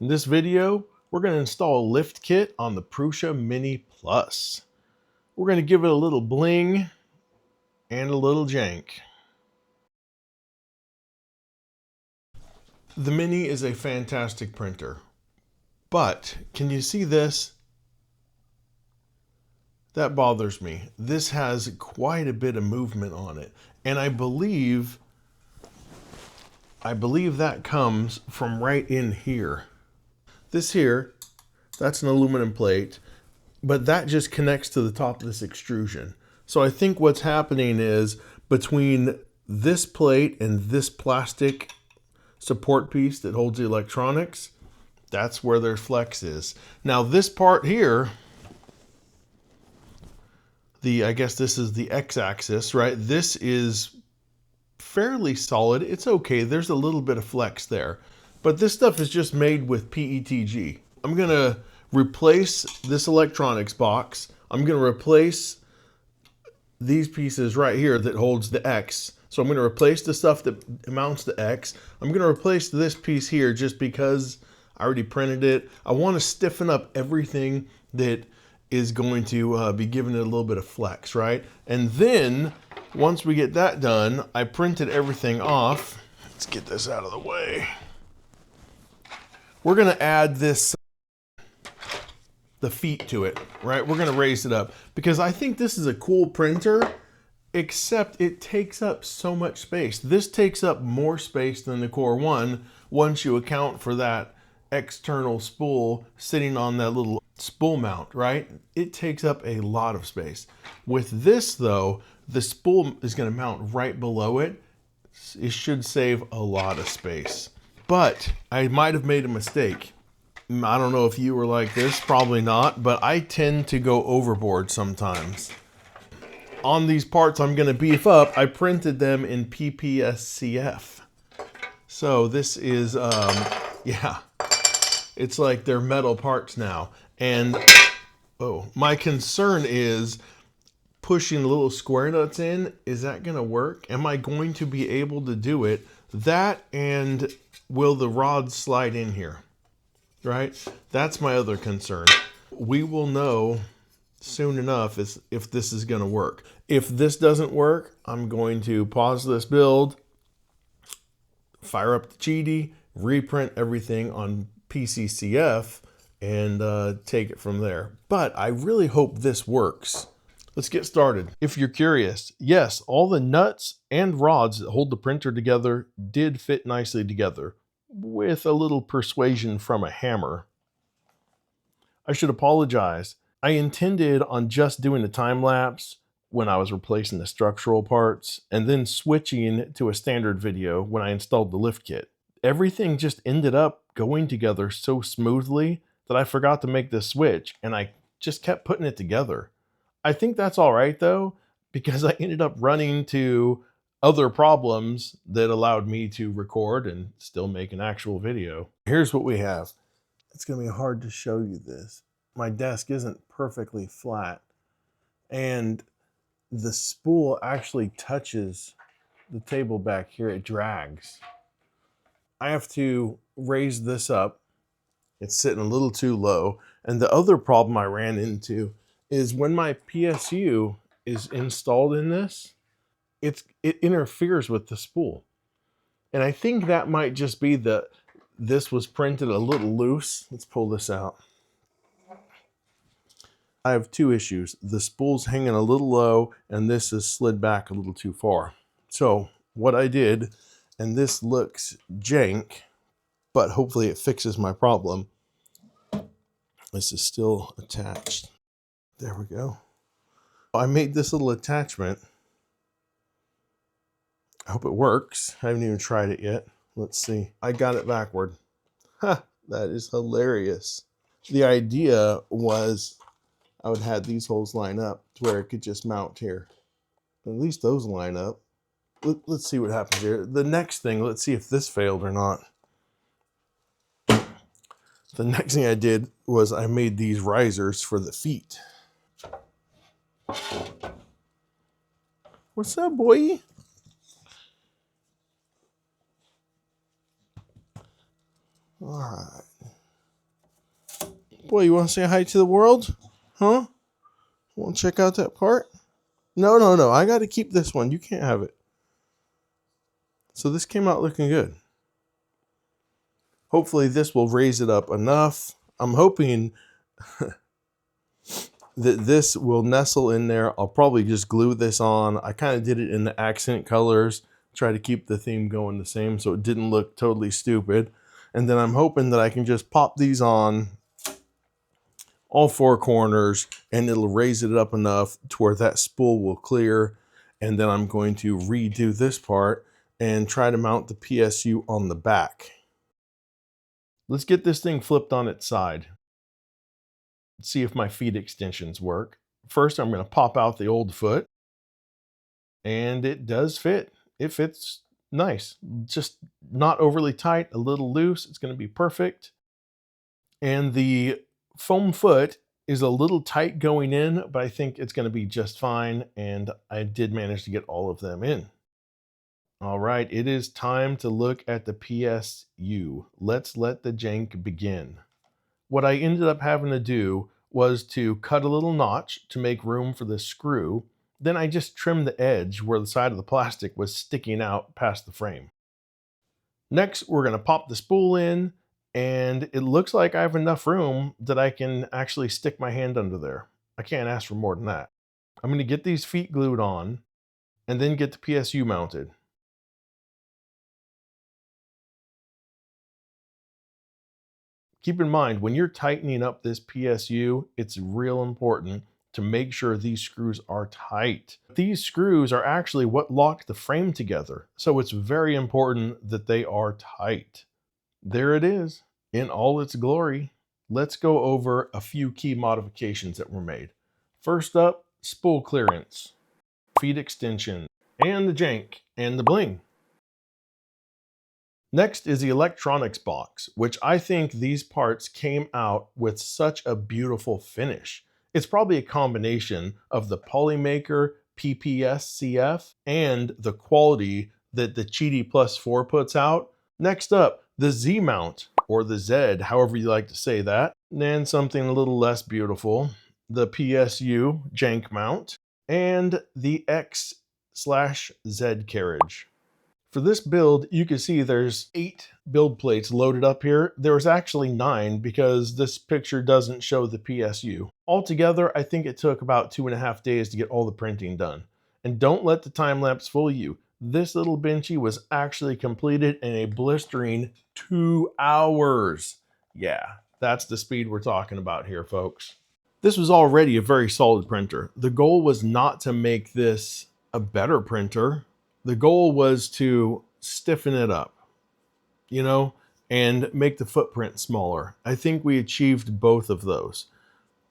In this video, we're going to install a lift kit on the Prusa Mini Plus. We're going to give it a little bling and a little jank. The Mini is a fantastic printer, but can you see this? That bothers me. This has quite a bit of movement on it, and I believe that comes from right in here. This here, that's an aluminum plate, but that just connects to the top of this extrusion. So I think what's happening is between this plate and this plastic support piece that holds the electronics, that's where their flex is. Now this part here, I guess this is the x-axis, right? This is fairly solid. It's okay. There's a little bit of flex there, but this stuff is just made with PETG. I'm gonna replace this electronics box. I'm gonna replace these pieces right here that holds the X. So I'm gonna replace the stuff that mounts the X. I'm gonna replace this piece here just because I already printed it. I wanna stiffen up everything that is going to be giving it a little bit of flex, right? And then once we get that done, I printed everything off. Let's get this out of the way. We're gonna add the feet to it, right? We're gonna raise it up because I think this is a cool printer, except it takes up so much space. This takes up more space than the Core One once you account for that external spool sitting on that little spool mount, right? It takes up a lot of space. With this though, the spool is going to mount right below it. It should save a lot of space. But I might have made a mistake. I don't know if you were like this, probably not, but I tend to go overboard sometimes. On these parts I'm going to beef up, I printed them in PPS-CF. So this is, yeah, it's like they're metal parts now. And, oh, my concern is pushing the little square nuts in. Is that going to work? Am I going to be able to do it? That, and will the rods slide in here? Right? That's my other concern. We will know soon enough if this is going to work. If this doesn't work, I'm going to pause this build, fire up the Qidi, reprint everything on PCCF, and take it from there. But I really hope this works. Let's get started. If you're curious, yes, all the nuts and rods that hold the printer together did fit nicely together, with a little persuasion from a hammer. I should apologize. I intended on just doing a time lapse when I was replacing the structural parts, and then switching to a standard video when I installed the lift kit. Everything just ended up going together so smoothly that I forgot to make this switch, and I just kept putting it together. I think that's all right though, because I ended up running into other problems that allowed me to record and still make an actual video. Here's what we have. It's gonna be hard to show you this. My desk isn't perfectly flat, and the spool actually touches the table back here. It drags. I have to raise this up. It's sitting a little too low. And the other problem I ran into is when my PSU is installed in this, it interferes with the spool. And I think that might just be this was printed a little loose. Let's pull this out. I have two issues. The spool's hanging a little low, and this is slid back a little too far. So what I did, and this looks jank, but hopefully it fixes my problem. This is still attached. There we go. I made this little attachment. I hope it works. I haven't even tried it yet. Let's see. I got it backward. Ha, that is hilarious. The idea was I would have these holes line up to where it could just mount here. At least those line up. Let's see what happens here. The next thing, let's see if this failed or not. The next thing I did was I made these risers for the feet. What's up, boy? All right. What, you want to say hi to the world? Huh? Want to check out that part? No, no, no. I got to keep this one. You can't have it. So this came out looking good. Hopefully this will raise it up enough. I'm hoping that this will nestle in there. I'll probably just glue this on. I kind of did it in the accent colors, try to keep the theme going the same so it didn't look totally stupid. And then I'm hoping that I can just pop these on all four corners and it'll raise it up enough to where that spool will clear. And then I'm going to redo this part and try to mount the PSU on the back. Let's get this thing flipped on its side. See if my feet extensions work. First, I'm going to pop out the old foot. And it does fit. It fits nice. Just not overly tight, a little loose. It's going to be perfect. And the foam foot is a little tight going in, but I think it's going to be just fine. And I did manage to get all of them in. All right, it is time to look at the PSU. Let's let the jank begin. What I ended up having to do was to cut a little notch to make room for the screw. Then I just trimmed the edge where the side of the plastic was sticking out past the frame. Next, we're going to pop the spool in, and it looks like I have enough room that I can actually stick my hand under there. I can't ask for more than that. I'm going to get these feet glued on and then get the PSU mounted. Keep in mind, when you're tightening up this PSU, it's real important to make sure these screws are tight. These screws are actually what lock the frame together, so it's very important that they are tight. There it is, in all its glory. Let's go over a few key modifications that were made. First up, spool clearance, feet extension, and the jank, and the bling. Next is the electronics box, which I think these parts came out with such a beautiful finish. It's probably a combination of the Polymaker PPS-CF and the quality that the Qidi Plus 4 puts out. Next up, the Z mount, or the Z, however you like to say that. And something a little less beautiful, the PSU jank mount, and the X/Z carriage. For this build, you can see there's 8 build plates loaded up here. There was actually 9 because this picture doesn't show the PSU. Altogether, I think it took about 2.5 days to get all the printing done. And don't let the time lapse fool you. This little Benchy was actually completed in a blistering 2 hours. Yeah, that's the speed we're talking about here, folks. This was already a very solid printer. The goal was not to make this a better printer. The goal was to stiffen it up, you know, and make the footprint smaller. I think we achieved both of those.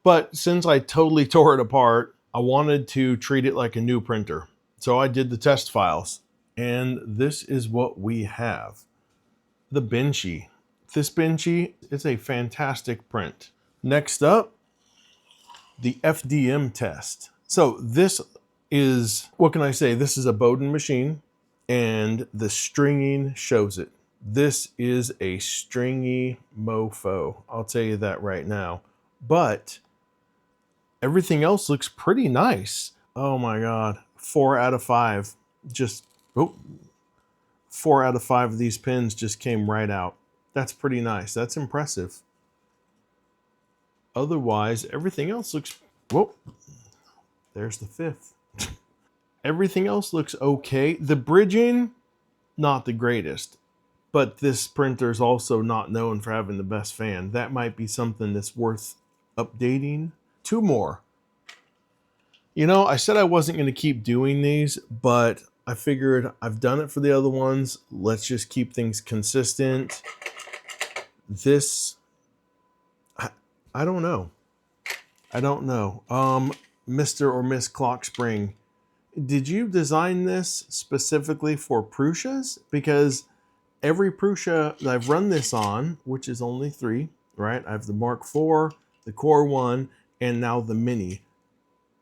But since I totally tore it apart, I wanted to treat it like a new printer. So I did the test files, and this is what we have. The Benchy. This Benchy is a fantastic print. Next up, the FDM test. So this is, what can I say? This is a Bowden machine, and the stringing shows it. This is a stringy mofo. I'll tell you that right now. But everything else looks pretty nice. Oh my God. 4 out of 5. Just, 4 out of 5 of these pins just came right out. That's pretty nice. That's impressive. Otherwise, everything else looks, whoa, there's the 5th. Everything else looks okay. The bridging, not the greatest, but this printer is also not known for having the best fan. That might be something that's worth updating. 2 more. You know, I said I wasn't going to keep doing these, but I figured I've done it for the other ones. Let's just keep things consistent. This, I don't know. I don't know. Mr. or Miss Clockspring, did you design this specifically for Prusas? Because every Prusa that I've run this on, which is only 3, right? I have the Mark IV, the Core One, and now the Mini.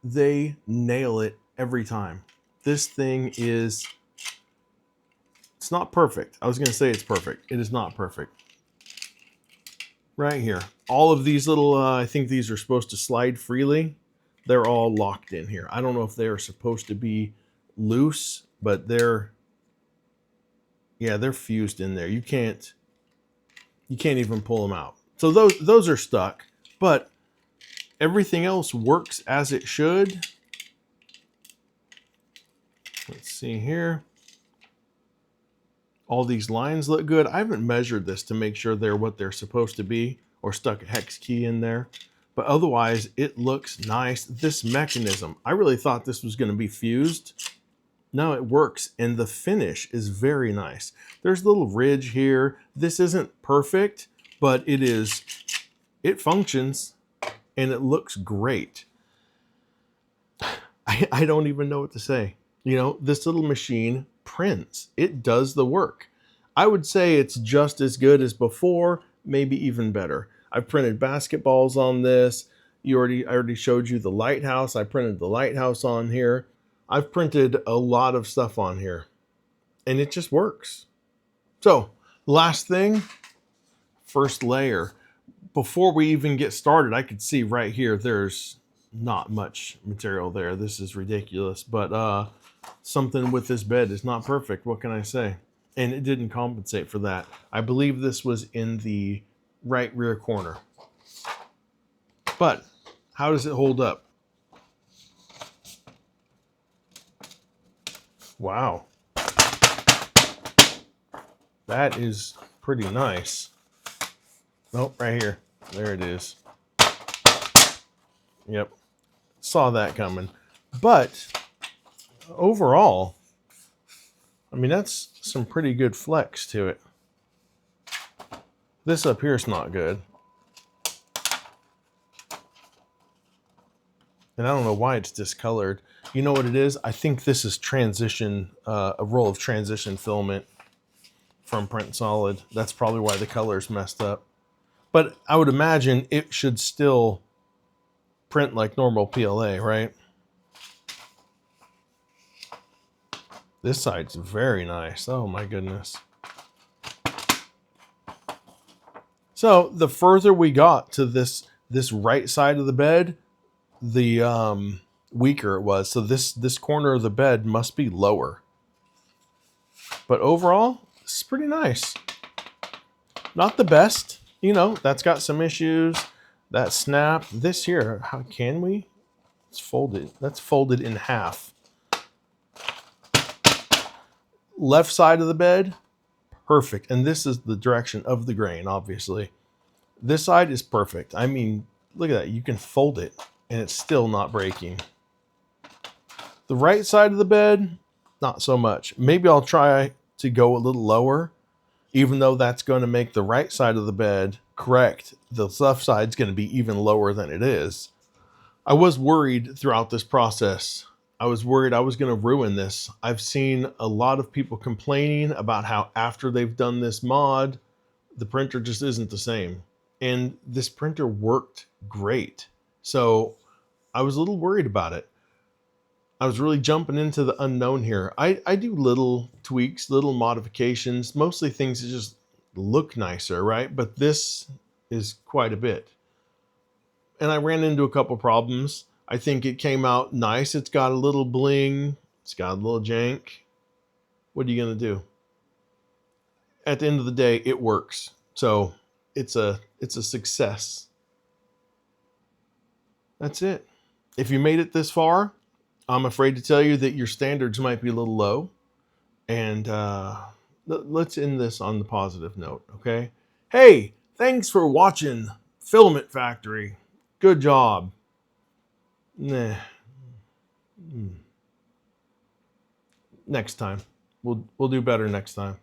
They nail it every time. This thing is, it's not perfect. I was going to say it's perfect. It is not perfect. right here. All of these little, I think these are supposed to slide freely. They're all locked in here. I don't know if they are supposed to be loose, but they're fused in there. You can't even pull them out. So those are stuck, but everything else works as it should. Let's see here. All these lines look good. I haven't measured this to make sure they're what they're supposed to be or stuck a hex key in there. But otherwise, it looks nice. This mechanism, I really thought this was going to be fused. No, it works, and the finish is very nice. There's a little ridge here. This isn't perfect, but it functions, and it looks great. I don't even know what to say. You know, this little machine prints. It does the work. I would say it's just as good as before, maybe even better. I've printed basketballs on this. I already showed you the lighthouse. I printed the lighthouse on here. I've printed a lot of stuff on here, and it just works. So, last thing, first layer. Before we even get started, I could see right here, there's not much material there. This is ridiculous, but something with this bed is not perfect. What can I say? And it didn't compensate for that. I believe this was in the right rear corner. But how does it hold up? Wow. That is pretty nice. Nope, right here. There it is. Yep. Saw that coming. But overall, I mean, that's some pretty good flex to it. This up here is not good. And I don't know why it's discolored. You know what it is? I think this is transition, a roll of transition filament from Print Solid. That's probably why the color's messed up. But I would imagine it should still print like normal PLA, right? This side's very nice. Oh my goodness. So the further we got to this right side of the bed, the weaker it was. So this corner of the bed must be lower. But overall, it's pretty nice. Not the best, you know, that's got some issues. That snap, this here, how can we? It's folded. That's folded in half. Left side of the bed, perfect. And this is the direction of the grain, obviously. This side is perfect. I mean, look at that. You can fold it and it's still not breaking. The right side of the bed, not so much. Maybe I'll try to go a little lower, even though that's going to make the right side of the bed correct. The left side's going to be even lower than it is. I was worried throughout this process. I was worried I was going to ruin this. I've seen a lot of people complaining about how after they've done this mod, the printer just isn't the same. And this printer worked great. So I was a little worried about it. I was really jumping into the unknown here. I do little tweaks, little modifications, mostly things that just look nicer, right? But this is quite a bit. And I ran into a couple problems. I think it came out nice. It's got a little bling. It's got a little jank. What are you going to do? At the end of the day, it works. So it's a success. That's it. If you made it this far, I'm afraid to tell you that your standards might be a little low. And let's end this on the positive note, okay? Hey, thanks for watching Filament Factory. Good job. Nah. Next time. We'll do better next time.